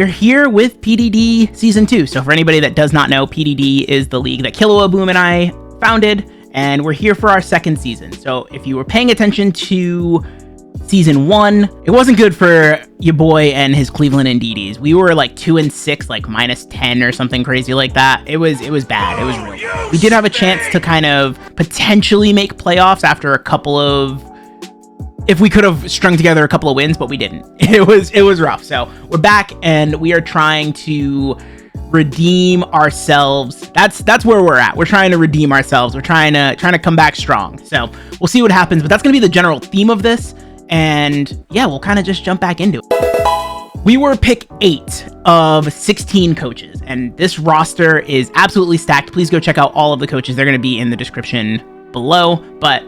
We're here with PDD Season 2. So for anybody that does not know, PDD is the league that Boom and I founded, and we're here for our second season. So if you were paying attention to Season 1, it wasn't good for your boy and his Cleveland Indides. We were like 2-6, like -10 or something crazy like that. It was bad. It was really bad. We did have a chance to kind of potentially make playoffs after a couple of... if we could have strung together a couple of wins, but we didn't. It was rough. So we're back and we are trying to redeem ourselves. That's where we're at. We're trying to redeem ourselves. We're trying to come back strong. So we'll see what happens, but that's going to be the general theme of this. And yeah, we'll kind of just jump back into it. We were pick 8 of 16 coaches, and this roster is absolutely stacked. Please go check out all of the coaches. They're going to be in the description below, but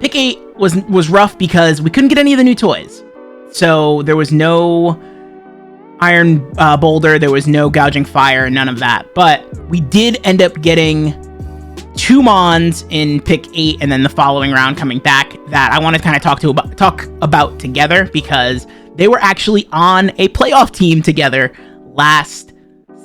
pick 8 was rough because we couldn't get any of the new toys. So there was no Iron Boulder, there was no Gouging Fire, none of that. But we did end up getting 2 Mons in pick 8, and then the following round coming back that I want to kind of talk about together, because they were actually on a playoff team together last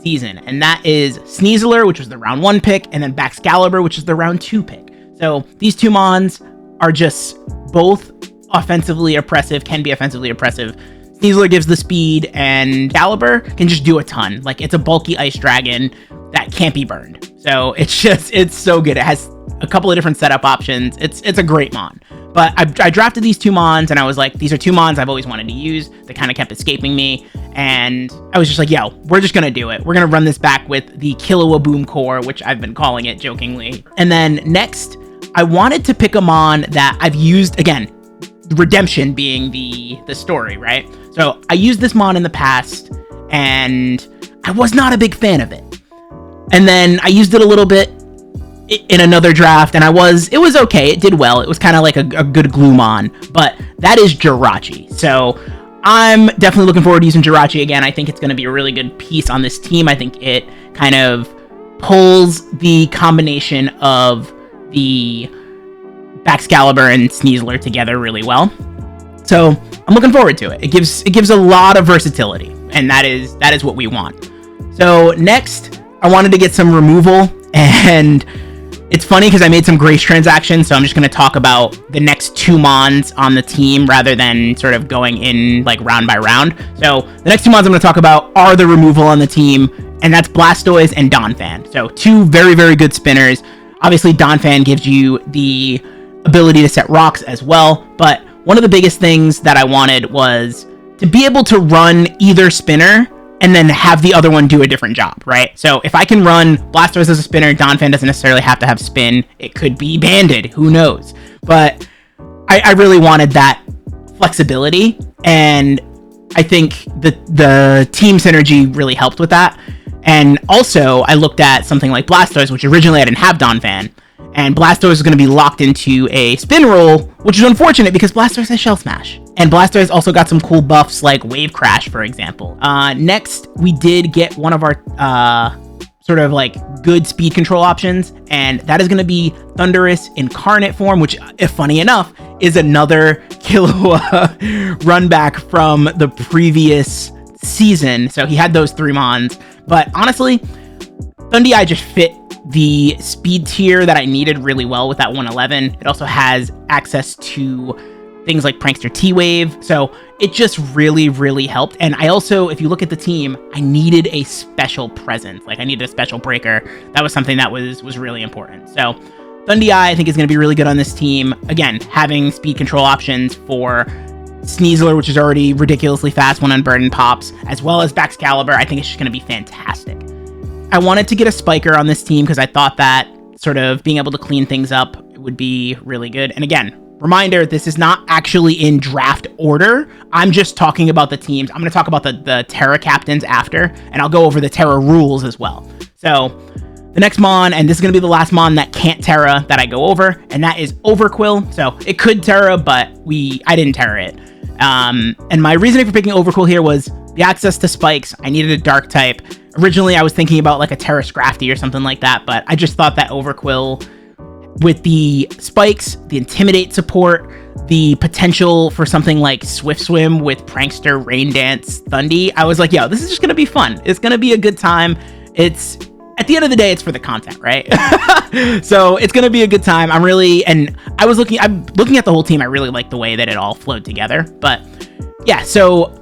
season. And that is Sneasler, which was the round 1 pick, and then Baxcalibur, which is the round 2 pick. So these 2 Mons are just both offensively oppressive, can be offensively oppressive. Sneasler gives the speed, and Caliber can just do a ton. Like, it's a bulky ice dragon that can't be burned. So it's so good. It has a couple of different setup options. It's a great Mon. But I drafted these 2 Mons, and I was like, these are 2 Mons I've always wanted to use. They kind of kept escaping me, and I was just like, yo, we're just gonna do it. We're gonna run this back with the Boom core, which I've been calling it jokingly. And then next, I wanted to pick a Mon that I've used, again, redemption being the story, right? So I used this Mon in the past, and I was not a big fan of it. And then I used it a little bit in another draft, and it was okay. It did well. It was kind of like a good glue Mon, but that is Jirachi. So I'm definitely looking forward to using Jirachi again. I think it's going to be a really good piece on this team. I think it kind of pulls the combination of the Baxcalibur and Sneasler together really well. So I'm looking forward to it. It gives a lot of versatility, and that is what we want. So next, I wanted to get some removal, and it's funny because I made some Grace transactions, so I'm just going to talk about the next 2 Mons on the team rather than sort of going in like round by round. So the next 2 Mons I'm going to talk about are the removal on the team, and that's Blastoise and Donphan. So 2 very, very good spinners. Obviously, Donphan gives you the ability to set rocks as well, but one of the biggest things that I wanted was to be able to run either spinner and then have the other one do a different job, right? So if I can run Blastoise as a spinner, Donphan doesn't necessarily have to have spin. It could be banded, who knows? But I really wanted that flexibility, and I think the team synergy really helped with that. And also, I looked at something like Blastoise, which originally I didn't have Donphan, and Blastoise is going to be locked into a spin roll, which is unfortunate because Blastoise has Shell Smash. And Blastoise also got some cool buffs like Wave Crash, for example. Next, we did get one of our sort of like good speed control options, and that is going to be Thundurus Incarnate form, which, if funny enough, is another Killua run back from the previous season. So he had those 3 Mons. But honestly, Thundee just fit the speed tier that I needed really well with that 111. It also has access to things like Prankster T-Wave, so it just really, really helped. And I also, if you look at the team, I needed a special presence. Like, I needed a special breaker. That was something that was really important. So Thundee, I think, is going to be really good on this team. Again, having speed control options for Sneasler, which is already ridiculously fast when Unburdened pops, as well as Baxcalibur, I think it's just going to be fantastic. I wanted to get a Spiker on this team because I thought that sort of being able to clean things up would be really good. And again, reminder, this is not actually in draft order. I'm just talking about the teams. I'm going to talk about the Tera captains after, and I'll go over the Tera rules as well. So the next Mon, and this is going to be the last Mon that can't Tera that I go over, and that is Overquill. So it could Tera, but I didn't Tera it. And my reasoning for picking Overquill here was the access to spikes. I needed a dark type. Originally, I was thinking about like a Tera Scrafty or something like that, but I just thought that Overquill, with the spikes, the Intimidate support, the potential for something like Swift Swim with Prankster, Rain Dance, Thundy, I was like, yo, this is just gonna be fun. It's gonna be a good time. It's, at the end of the day, it's for the content, right? So it's gonna be a good time. I'm looking at the whole team. I really like the way that it all flowed together. But yeah, so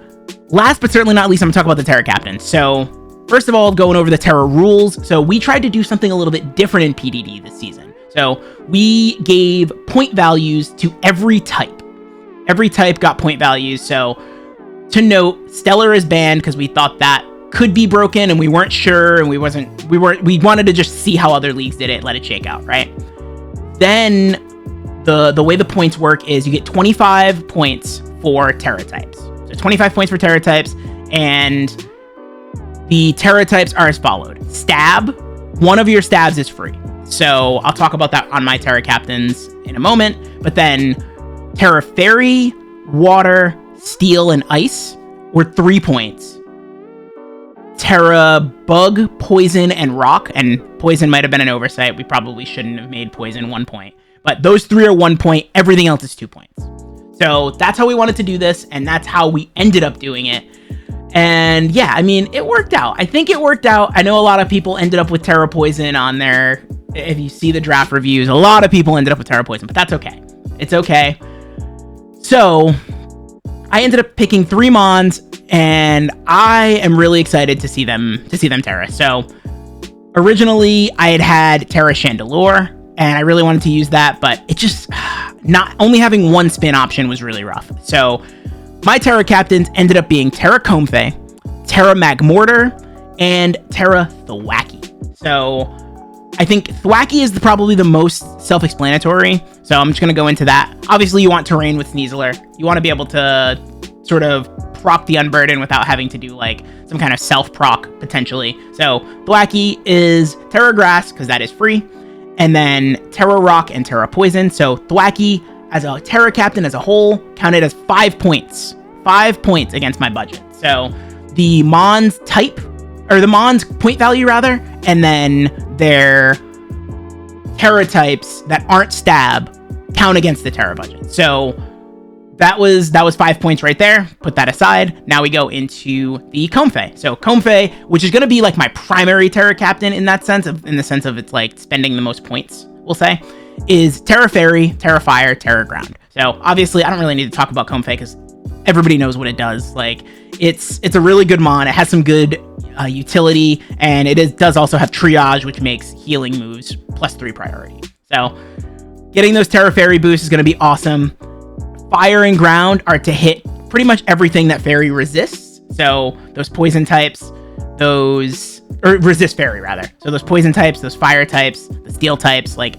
last but certainly not least, I'm gonna talk about the Tera captain. So first of all, going over the Tera rules. So we tried to do something a little bit different in PDD this season. So we gave point values to every type. Every type got point values. So to note, Stellar is banned because we thought that could be broken and we weren't sure, and we wanted to just see how other leagues did it, let it shake out, right? Then the way the points work is you get 25 points for Tera types. So 25 points for Tera types, and the Tera types are as followed. Stab, one of your stabs is free. So I'll talk about that on my Tera captains in a moment, but then Tera Fairy, Water, Steel, and Ice were 3 points. Tera Bug, Poison, and Rock, and Poison might have been an oversight. We probably shouldn't have made Poison 1 point. But those 3 are 1 point, everything else is 2 points. So that's how we wanted to do this, and that's how we ended up doing it. And yeah, I mean, it worked out. I think it worked out. I know a lot of people ended up with Tera Poison on there. If you see the draft reviews, a lot of people ended up with Tera Poison, but that's okay. It's okay. So I ended up picking 3 Mons, and I am really excited to see them Tera. So originally I had Tera Chandelure, and I really wanted to use that, but it just, not only having 1 spin option was really rough. So my Tera captains ended up being Tera Comfey, Tera Magmortar, and Tera Thwackey. So I think Thwackey is probably the most self-explanatory, so I'm just going to go into that. Obviously, you want Terrain with Sneasler. You want to be able to sort of proc the Unburden without having to do like some kind of self-proc potentially. So Thwackey is Tera Grass, because that is free, and then Tera Rock and Tera Poison. So Thwackey as a Tera captain as a whole counted as 5 points. 5 points against my budget. So the Mons type, or the Mons point value rather, and then their Tera types that aren't stab count against the Tera budget. So that was 5 points right there. Put that aside. Now we go into the Comfey. So Comfey, which is going to be like my primary Tera captain in that sense, in the sense of it's like spending the most points, we'll say, is Tera Fairy, Tera Fire, Tera Ground. So obviously I don't really need to talk about Comfey because everybody knows what it does. Like it's a really good mon. It has some good utility, and it does also have Triage, which makes healing moves +3 priority. So getting those Tera Fairy boosts is going to be awesome. Fire and Ground are to hit pretty much everything that Fairy resists. So those poison types, or resist Fairy rather. So those poison types, those fire types, the steel types, like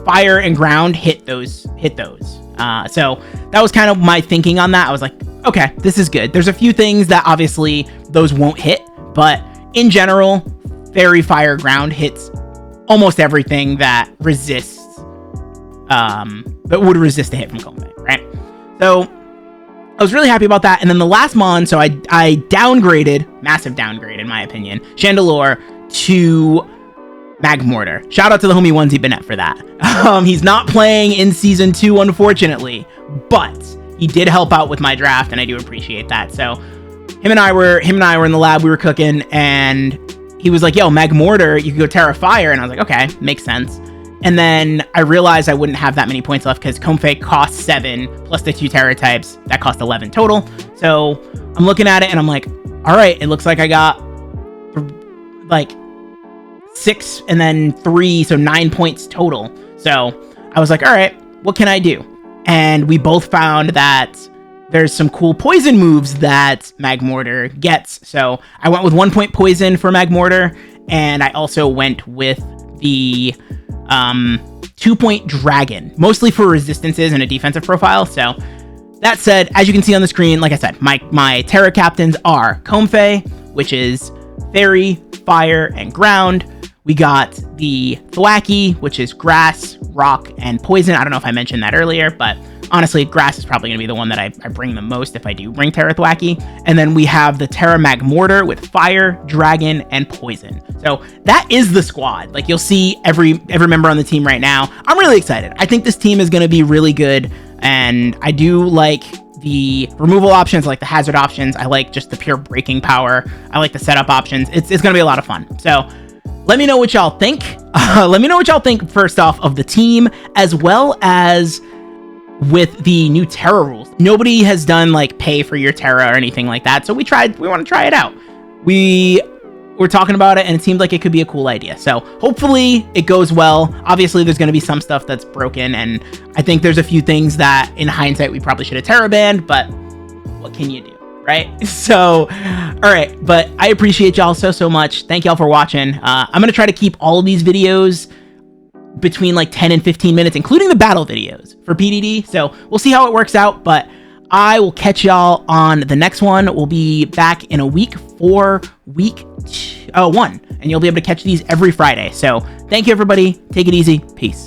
Fire and Ground hit those. So that was kind of my thinking on that. I was like, okay, this is good. There's a few things that obviously those won't hit, but in general, Fairy, Fire, Ground hits almost everything that resists, that would resist a hit from Comfey, right? So I was really happy about that. And then the last Mon, so I downgraded, massive downgrade in my opinion, Chandelure to Magmortar. Shout out to the homie Onesie Bennett for that. He's not playing in Season 2, unfortunately, but he did help out with my draft, and I do appreciate that. So him and I were in the lab, we were cooking, and he was like, yo, Magmortar, you could go Tera Fire, and I was like, okay, makes sense. And then I realized I wouldn't have that many points left because Comfey costs 7 plus the 2 Tera types. That cost 11 total. So I'm looking at it and I'm like, all right, it looks like I got like 6 and then 3, so 9 points total. So I was like, all right, what can I do? And we both found that there's some cool poison moves that Magmortar gets. So I went with 1 point poison for Magmortar, and I also went with the 2 point dragon, mostly for resistances and a defensive profile. So that said, as you can see on the screen, like I said, my Tera captains are Comfey, which is Fairy, Fire, and Ground. We got the Thwackey, which is Grass, Rock, and Poison. I don't know if I mentioned that earlier, but honestly, Grass is probably going to be the one that I bring the most if I do bring Tera Thwackey. And then we have the Tera Magmortar with Fire, Dragon, and Poison. So that is the squad. Like, you'll see every member on the team right now. I'm really excited. I think this team is going to be really good. And I do like the removal options, I like the hazard options. I like just the pure breaking power. I like the setup options. It's going to be a lot of fun. So let me know what y'all think. Let me know what y'all think, first off, of the team, as well as with the new Tera rules. Nobody has done like pay for your Tera or anything like that. So we want to try it out. We're talking about it and it seemed like it could be a cool idea. So hopefully it goes well. Obviously there's going to be some stuff that's broken, and I think there's a few things that in hindsight we probably should have Tera banned, but what can you do, right? So, all right, but I appreciate y'all so much. Thank y'all for watching. I'm going to try to keep all of these videos between like 10 and 15 minutes, including the battle videos for PDD. So we'll see how it works out, but I will catch y'all on the next one. We'll be back in a week for week 1, and you'll be able to catch these every Friday. So thank you, everybody. Take it easy. Peace.